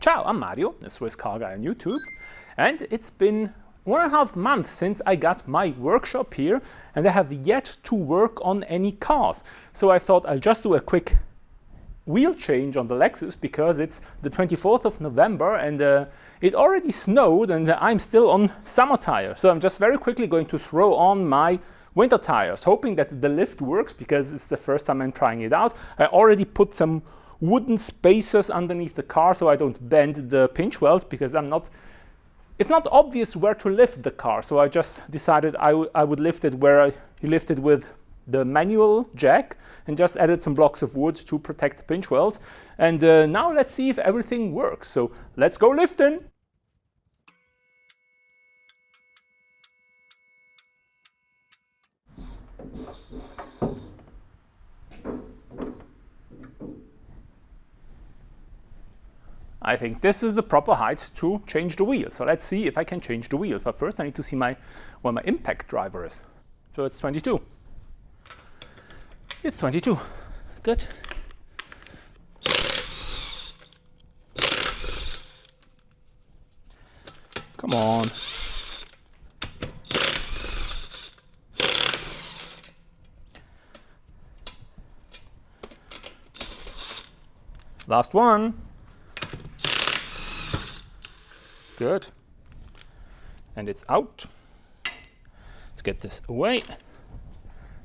Ciao, I'm Mario, the Swiss car guy on YouTube, and it's been 1.5 months since I got my workshop here, and I have yet to work on any cars. So I thought I'll just do a quick wheel change on the Lexus because it's the 24th of November and it already snowed and I'm still on summer tires. So I'm just very quickly going to throw on my winter tires, hoping that the lift works because it's the first time I'm trying it out. I already put some wooden spacers underneath the car so I don't bend the pinch wells because it's not obvious where to lift the car. So I just decided I would lift it where you lift it with the manual jack and just added some blocks of wood to protect the pinch wells. And now let's see if everything works. So let's go lifting. I think this is the proper height to change the wheel. So let's see if I can change the wheels. But first I need to see where my impact driver is. So it's 22. It's 22. Good. Come on. Last one. Good. And it's out. Let's get this away.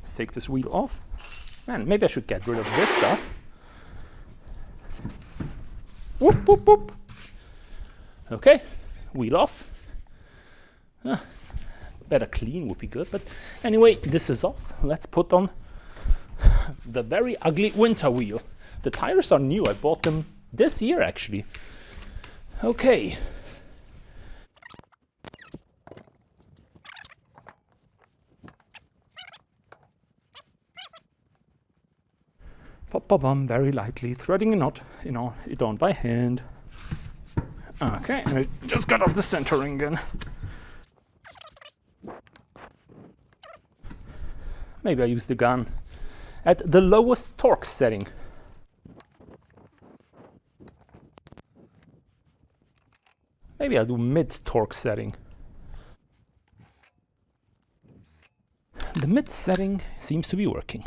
Let's take this wheel off. Man, maybe I should get rid of this stuff. Whoop, whoop, whoop. Okay, wheel off. Better clean would be good, but anyway, this is off. Let's put on the very ugly winter wheel. The tires are new. I bought them this year, actually. Okay. Pop, pop, very lightly, threading a knot, it on by hand. Okay, and I just got off the centering again. Maybe I use the gun at the lowest torque setting. Maybe I'll do mid-torque setting. The mid setting seems to be working.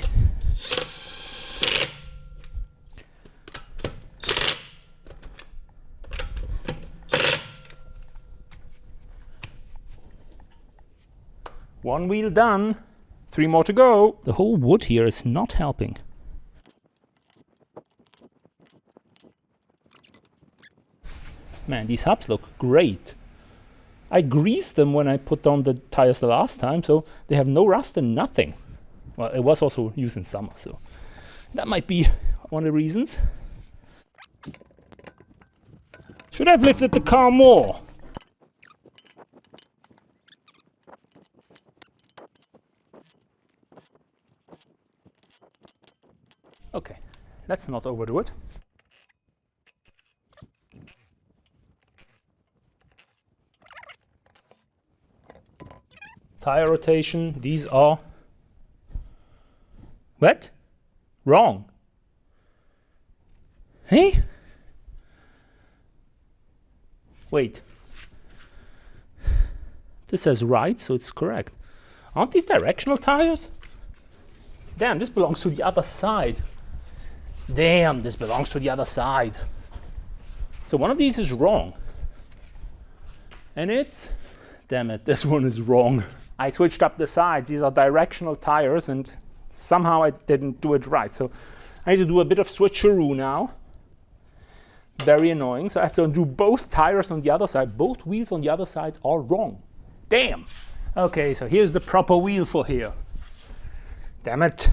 One wheel done, 3 more to go. The whole wood here is not helping. Man, these hubs look great. I greased them when I put on the tires the last time, so they have no rust and nothing. Well, it was also used in summer, so that might be one of the reasons. Should I have lifted the car more? Okay, let's not overdo it. Tire rotation, these are what? Wrong. Hey? Wait. This says right, so it's correct. Aren't these directional tires? Damn, this belongs to the other side. Damn, this belongs to the other side. So one of these is wrong. And it's, damn it, this one is wrong. I switched up the sides. These are directional tires and somehow I didn't do it right. So I need to do a bit of switcheroo now. Very annoying. So I have to undo both tires on the other side. Both wheels on the other side are wrong. Damn. Okay, so here's the proper wheel for here. Damn it.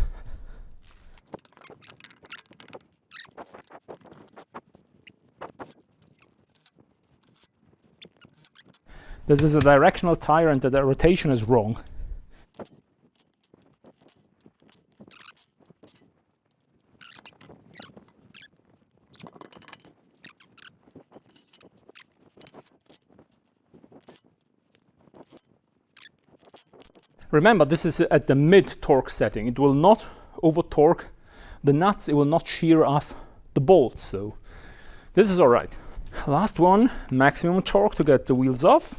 This is a directional tire and the rotation is wrong. Remember, this is at the mid-torque setting. It will not over-torque the nuts. It will not shear off the bolts. So this is all right. last one, maximum torque to get the wheels off.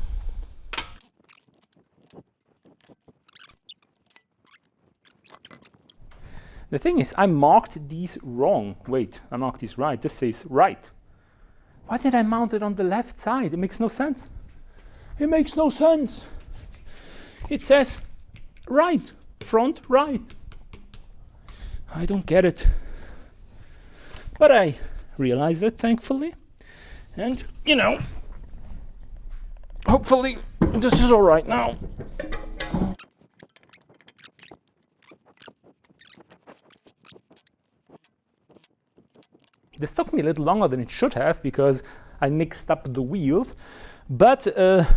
The thing is, I marked these wrong. Wait, I marked these right. This says right. Why did I mount it on the left side? It makes no sense. It makes no sense. It says right, front right. I don't get it. But I realized it, thankfully. And, you know, hopefully this is all right now. This took me a little longer than it should have because I mixed up the wheels. But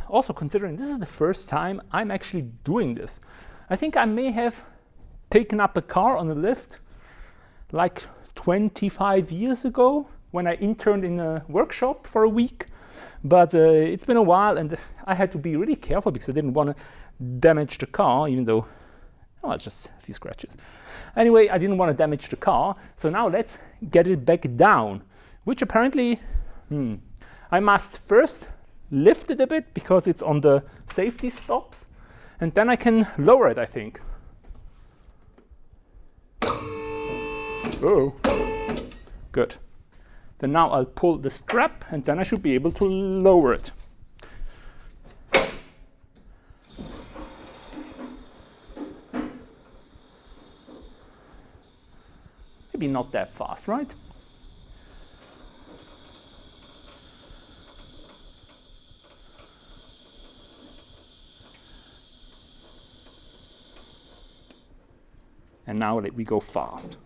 also considering this is the first time I'm actually doing this. I think I may have taken up a car on a lift like 25 years ago when I interned in a workshop for a week. But it's been a while and I had to be really careful because I didn't want to damage the car, even though, oh, it's just a few scratches. Anyway, I didn't want to damage the car. So now let's get it back down, which apparently, I must first lift it a bit because it's on the safety stops, and then I can lower it, I think. Oh, good. Then now I'll pull the strap and then I should be able to lower it. Maybe not that fast, right? And now we go fast.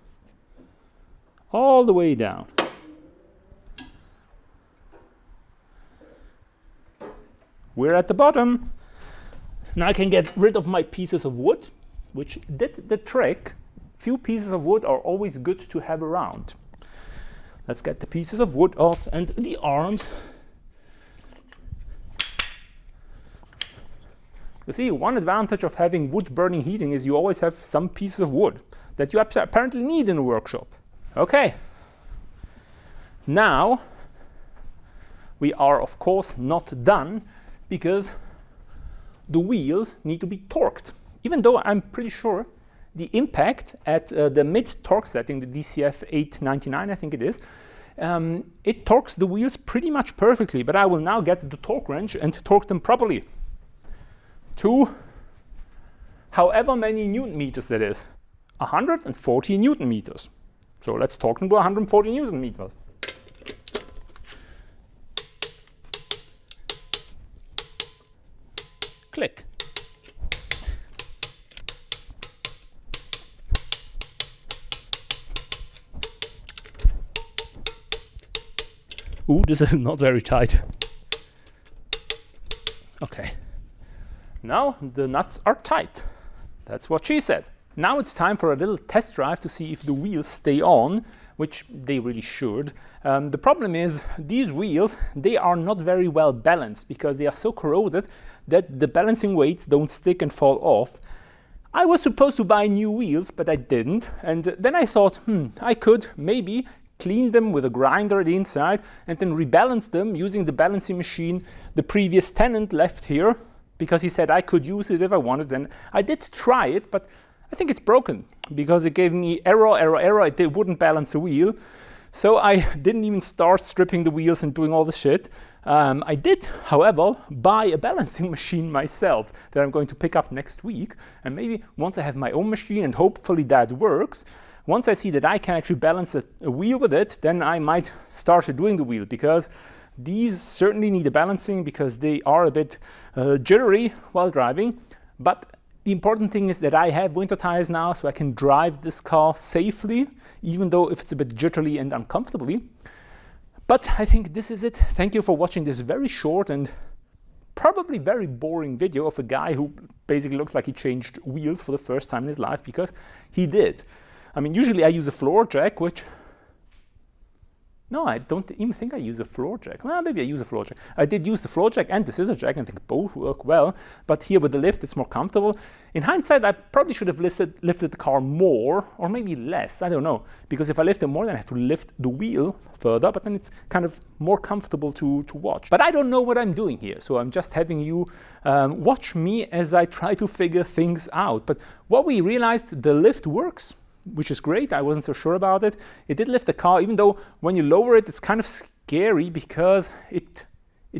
All the way down. We're at the bottom. Now I can get rid of my pieces of wood, which did the trick. Few pieces of wood are always good to have around. Let's get the pieces of wood off and the arms. You see, one advantage of having wood burning heating is you always have some pieces of wood that you apparently need in a workshop. Okay. Now, we are of course not done because the wheels need to be torqued. Even though I'm pretty sure the impact at the mid torque setting, the DCF 899 I think it is, it torques the wheels pretty much perfectly, but I will now get the torque wrench and torque them properly to however many Newton meters that is, 140 Newton meters. So let's torque them to 140 Newton meters. Click. Ooh, this is not very tight. Okay. Now the nuts are tight. That's what she said. Now it's time for a little test drive to see if the wheels stay on, which they really should. The problem is these wheels, they are not very well balanced because they are so corroded that the balancing weights don't stick and fall off. I was supposed to buy new wheels, but I didn't. And then I thought, I could maybe clean them with a grinder at the inside and then rebalance them using the balancing machine the previous tenant left here, because he said I could use it if I wanted. And I did try it, but I think it's broken because it gave me error. It wouldn't balance the wheel. So I didn't even start stripping the wheels and doing all the shit. I did, however, buy a balancing machine myself that I'm going to pick up next week. And maybe once I have my own machine and hopefully that works, once I see that I can actually balance a wheel with it, then I might start doing the wheel, because these certainly need a balancing because they are a bit jittery while driving. But the important thing is that I have winter tires now, so I can drive this car safely, even though if it's a bit jittery and uncomfortably. But I think this is it. Thank you for watching this very short and probably very boring video of a guy who basically looks like he changed wheels for the first time in his life, because he did. I mean, usually I use a floor jack, which, No, I don't even think I use a floor jack. Well, maybe I use a floor jack. I did use the floor jack and the scissor jack, and I think both work well. But here with the lift, it's more comfortable. In hindsight, I probably should have lifted the car more, or maybe less. I don't know. Because if I lift it more, then I have to lift the wheel further. But then it's kind of more comfortable to watch. But I don't know what I'm doing here. So I'm just having you watch me as I try to figure things out. But what we realized, the lift works, which is great. I wasn't so sure about it. It did lift the car, even though when you lower it, it's kind of scary because it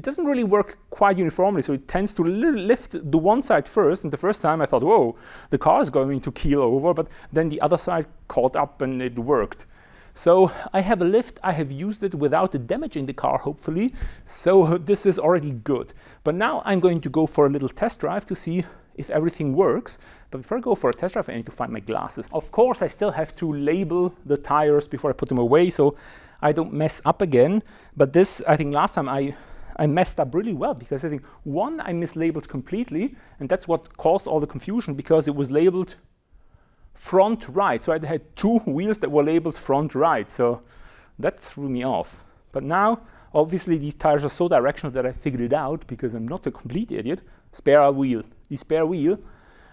doesn't really work quite uniformly. So it tends to lift the one side first. And the first time I thought, whoa, the car is going to keel over. But then the other side caught up and it worked. So I have a lift. I have used it without damaging the car, hopefully. So this is already good. But now I'm going to go for a little test drive to see if everything works. But before I go for a test drive, I need to find my glasses. Of course, I still have to label the tires before I put them away so I don't mess up again. But this, I think last time I messed up really well, because I think one, I mislabeled completely, and that's what caused all the confusion, because it was labeled front right. So I had two wheels that were labeled front right. So that threw me off. But now, obviously, these tires are so directional that I figured it out, because I'm not a complete idiot. Spare wheel. The spare wheel,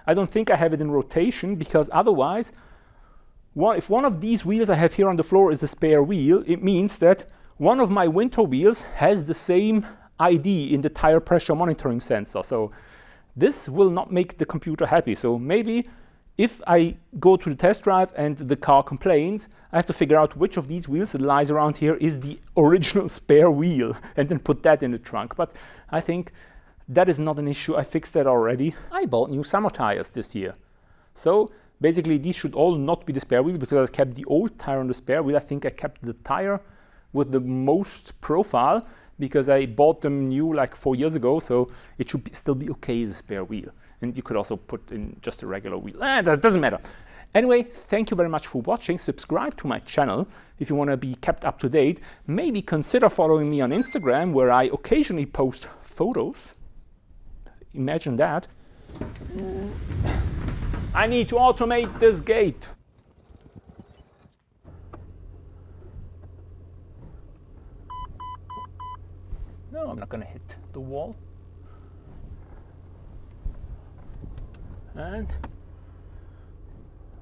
I don't think I have it in rotation, because otherwise, if one of these wheels I have here on the floor is a spare wheel, it means that one of my winter wheels has the same ID in the tire pressure monitoring sensor. So this will not make the computer happy. So maybe if I go to the test drive and the car complains, I have to figure out which of these wheels that lies around here is the original spare wheel, and then put that in the trunk. But I think that is not an issue. I fixed that already. I bought new summer tires this year. So basically these should all not be the spare wheel, because I kept the old tire on the spare wheel. I think I kept the tire with the most profile, because I bought them new like 4 years ago. So it should still be okay as a spare wheel. And you could also put in just a regular wheel. That doesn't matter. Anyway, thank you very much for watching. Subscribe to my channel if you want to be kept up to date. Maybe consider following me on Instagram, where I occasionally post photos. Imagine that. I need to automate this gate. No, I'm not going to hit the wall. And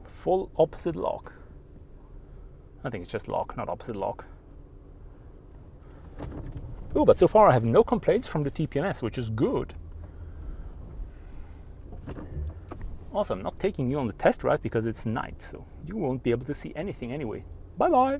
full opposite lock. I think it's just lock, not opposite lock. Oh, but so far I have no complaints from the TPMS, which is good. Also, I'm not taking you on the test drive because it's night, so you won't be able to see anything anyway. Bye-bye!